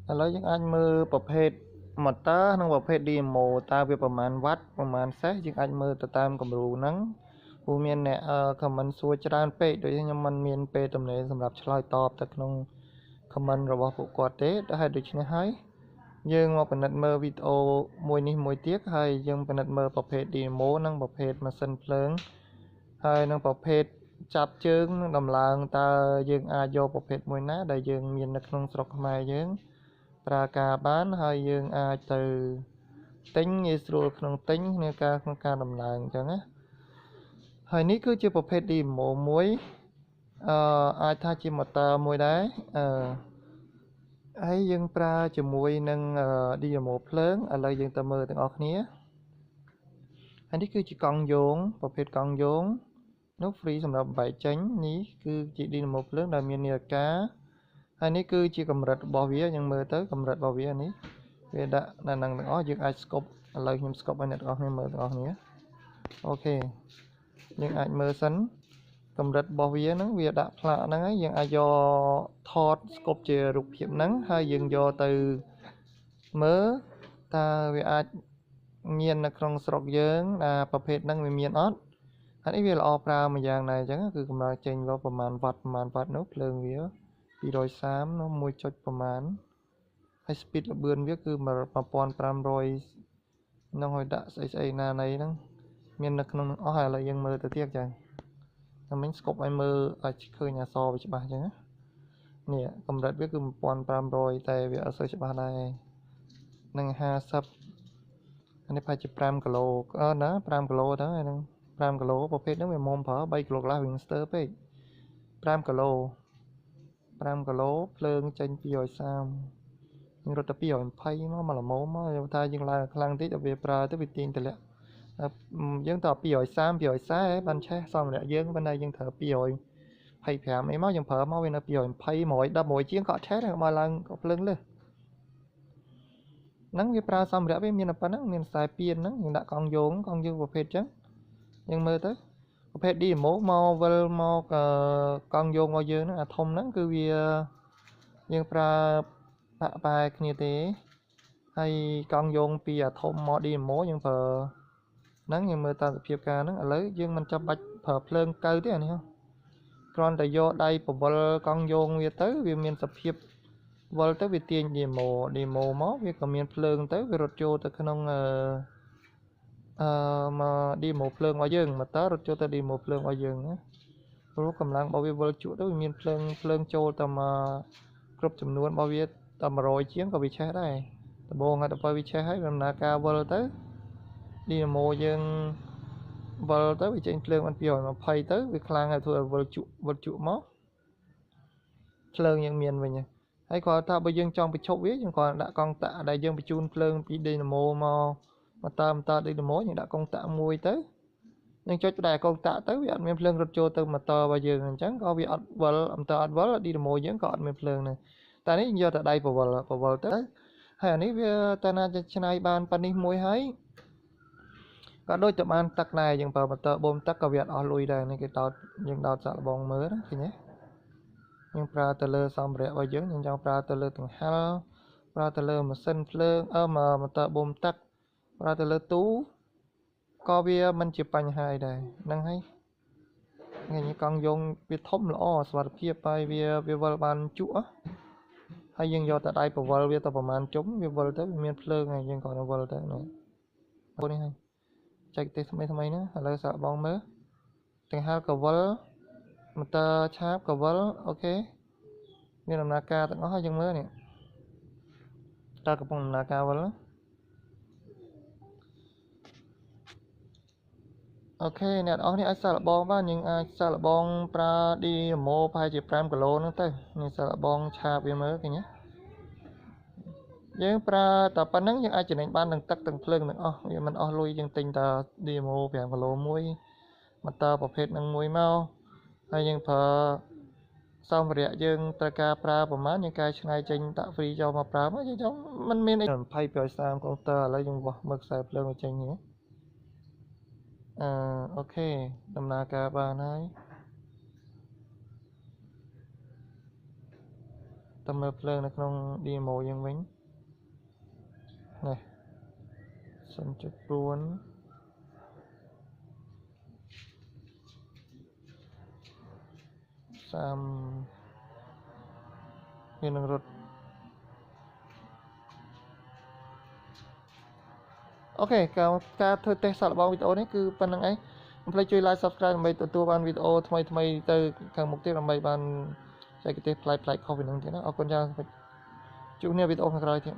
ឥឡូវយើងអាចមើលប្រភេទ motor និងប្រភេទ dynamo តើវាប្រមាណវ៉ាត់ប្រមាណសេសយើងអាចមើលទៅតាមគំរូហ្នឹងព្រោះមានអ្នកcomment សួរច្រើនពេកដូចខ្ញុំមិនមានពេលទំនេរសម្រាប់ឆ្លើយតបទៅក្នុង comment របស់ពួកគាត់ទេហេតុដូច្នេះហើយយើងមកពិនិត្យមើលវីដេអូមួយនេះមួយទៀតហើយយើងពិនិត្យមើលប្រភេទ dynamo និងប្រភេទម៉ាស៊ីនភ្លើងហើយនិងប្រភេទចាប់ជើងនិងដំឡើងតើយើងអាចយកប្រភេទមួយណាដែលយើងមាននៅក្នុងស្រុកខ្មែរយើងប្រើការបានហើយយើងអាចទៅទិញងាយស្រួលក្នុងទិញក្នុងការដំឡើងអញ្ចឹងណាហើយនេះគឺជាប្រភេទ dynamo មួយអាចថាជា motor មួយដែរហើយយើងប្រើជាមួយនឹង dynamo ភ្លើងឥឡូវយើងទៅមើលទាំងអស់គ្នាហើយនេះគឺជាកង់យោងប្រភេទកង់យោងនោះ free សម្រាប់បែកចេញនេះគឺជា dynamo ភ្លើងដែលមាននាឡិកាហើយនេះគឺជាកម្រិតរបស់វាយើងមើលទៅកម្រិតរបស់វានេះវាដាក់នៅនឹងទាំងអស់យើងអាចស្កប់ឥឡូវខ្ញុំស្កប់ឲ្យអ្នកទាំងអស់គ្នាមើលទាំងអស់គ្នាអូខេយើងអាចមើលសិនកម្រិតរបស់វាហ្នឹងវាដាក់ផ្លាកហ្នឹងហើយយើងអាចយកថតស្កប់ជារូបភាពហ្នឹងហើយយើងយកទៅមើលតើវាអាចមាននៅក្នុងស្រុកយើងប្រភេទហ្នឹងវាមានអត់ហើយនេះវាល្អប្រើមួយយ៉ាងដែរអញ្ចឹងគឺកម្លាំងចេញvàoប្រមាណវ៉ាត់នោះភ្លើងវា230នោះ1ចុចប្រមាណហើយ speed ល្បឿនវាគឺ1500នឹងឲ្យដាក់ស្អីណានៃហ្នឹងមាននៅក្នុងអស់ហើយឥឡូវយើងមើលទៅទៀតចឹងតែមិញស្កប់ឲ្យមើលឲ្យឃើញអក្សរវាច្បាស់ចឹងណានេះកម្រិតវាគឺ1500តែវាអត់សូវច្បាស់ដែរនឹង50នេះប្រហែលជា5គីឡូណា5គីឡូទៅហ្នឹង5គីឡូប្រភេទហ្នឹងវាមុំប្រើ3គីឡូកន្លះវិញស្ទើរពេក5គីឡូភ្លើងចេញ230យើងរត់ទៅ220មកល្មមមកយើងថាយើងឡើងខ្លាំងតិចដល់វាប្រើទៅវាទាញតម្លាក់យើងត230 240បានឆេះសម្រាប់យើងប៉ុន្តែយើងត្រូវ225អីមកយើងប្រើមកវានៅ220 110ជាងក៏ឆេះដែរមកឡើងក៏ភ្លើងលើសហ្នឹងវាប្រើសម្រាប់វាមានតែប៉ុណ្្នឹងមានខ្សែពៀនហ្នឹងយើងដាក់កង់យោងប្រភេទចឹងយើងមើលទៅប្រភេទ dynamo មកវិលមកកង់យោងរបស់យើងហ្នឹងអាធំហ្នឹងគឺវាយើងប្រើបាក់បែរគ្នាទេហើយកង់យោងពីអាធំមក dynamo យើងប្រើហ្នឹងយើងមើលតាមសភាពការហ្នឹងឥឡូវយើងមិនចាំបាច់ប្រើភ្លើងកៅទេអានេះគ្រាន់តែយកដៃបវលកង់យោងវាទៅវាមានសភាពវល់ទៅវាទាញ dynamo មកវាក៏មានភ្លើងទៅវារត់ចូលទៅក្នុងមក dynamo ភ្លើងរបស់យើងmotorរត់ចូលទៅ dynamo ភ្លើងរបស់យើងណាព្រោះកម្លាំងរបស់វាវិលជក់ទៅវាមានភ្លើងចូលទៅមកគ្រប់ចំនួនរបស់វាតែ100ជាងក៏វាឆេះដែរដំបូងដល់ពេលវាឆេះហើយដំណើរការវិលទៅ dynamo យើងវិលទៅវាចេញភ្លើងបាន220ទៅវាខ្លាំងហើយធ្វើឲ្យវិលជក់មកភ្លើងយើងមានវិញហើយគាត់ថាបើយើងចង់បញ្ឈប់វាយើងគាត់ដាក់កង់តាក់ដែលយើងបញ្ជូនភ្លើងពី dynamo មកតាមdynamo យើងដាក់កង់តាក់មួយទៅយើងចុចផ្ដែកង់តាក់ទៅវាអត់មានភ្លើងរត់ចូលទៅ motor របស់យើងអញ្ចឹងក៏វាអត់វិលmotor អត់វិល dynamo យើងក៏អត់មានភ្លើងដែរតែនេះយើងយកតែដៃបវលទៅហើយអានេះវាតែណាច្នៃបានប៉ានេះមួយហើយក៏ដូចតែបានទឹកដែរយើងប្រើ motor បូមទឹកក៏វាអត់អស់លុយដែរនេះគេយើងដោតសាក់លបងមើលណាឃើញទេយើងប្រើទៅលើសម្ភារៈរបស់យើងចង់ប្រើទៅលើដង្ហែលប្រើទៅលើម៉ាស៊ីនភ្លើងmotor បូមទឹកប្រើទៅលើទូក៏វាមិនជាបញ្ហាអីដែរហ្នឹងហើយថ្ងៃនេះកង់យោងវាធំល្អសុវត្ថិភាពហើយវាវិលបានជក់ហើយយើងយកតែដៃបវលវាទៅប្រហែលជុំវាវិលទៅវាមានភ្លើងហើយយើងគ្រាន់តែវិលទៅនោះនេះហើយចែកទេសថ្មីហ្នឹងឥឡូវសាកបងមើលទាំងហាលក៏វិលmotor ឆាបក៏វិលអូខេមានដំណើរការទាំងអស់ហើយយើងមើលនេះតើកំពុងដំណើរការវិលអូខេអ្នកនរអស់នេះអាចសាកល្បងបានយើងអាចសាកល្បងប្រើ dynamo ប្រហែលជា5គីឡូហ្នឹងទៅនេះសាកល្បងឆាបវាមើលឃើញទេយើងប្រើតែប៉ុណ្្នឹងយើងអាចចំណេញបានទាំងទឹកទាំងភ្លើងទាំងអស់វាមិនអស់លុយយើងទិញតែ dynamo 5គីឡូមួយmotorប្រភេទហ្នឹងមួយមកហើយយើងប្រើសម្ភារៈយើងត្រូវការប្រើប្រហែលយើងកែច្នៃចេញដាក់ free ចូលមកប្រើមកយើងចង់មិនមានអី20%កុងទ័រឥឡូវយើងវាស់មើលខ្សែភ្លើងមកចេញនេះអូខេដំណើរការបានហើយ តាមមើលភ្លើងនៅក្នុង demo យើងវិញនេះ 0.4 3 មាននឹងរត់អូខេការធ្វើតេស្តសាកល្បងវីដេអូនេះគឺប៉ុណ្្នឹងឯងកុំភ្លេចជួយ like subscribe ដើម្បីទទួលបានវីដេអូថ្មីៗទៅខាងមុខទៀតដើម្បីបានបច្ចេកទេសប្លែកៗខុសពីនឹងទៀតណាអរគុណច្រើនជួបគ្នាវីដេអូខាងក្រោយទៀត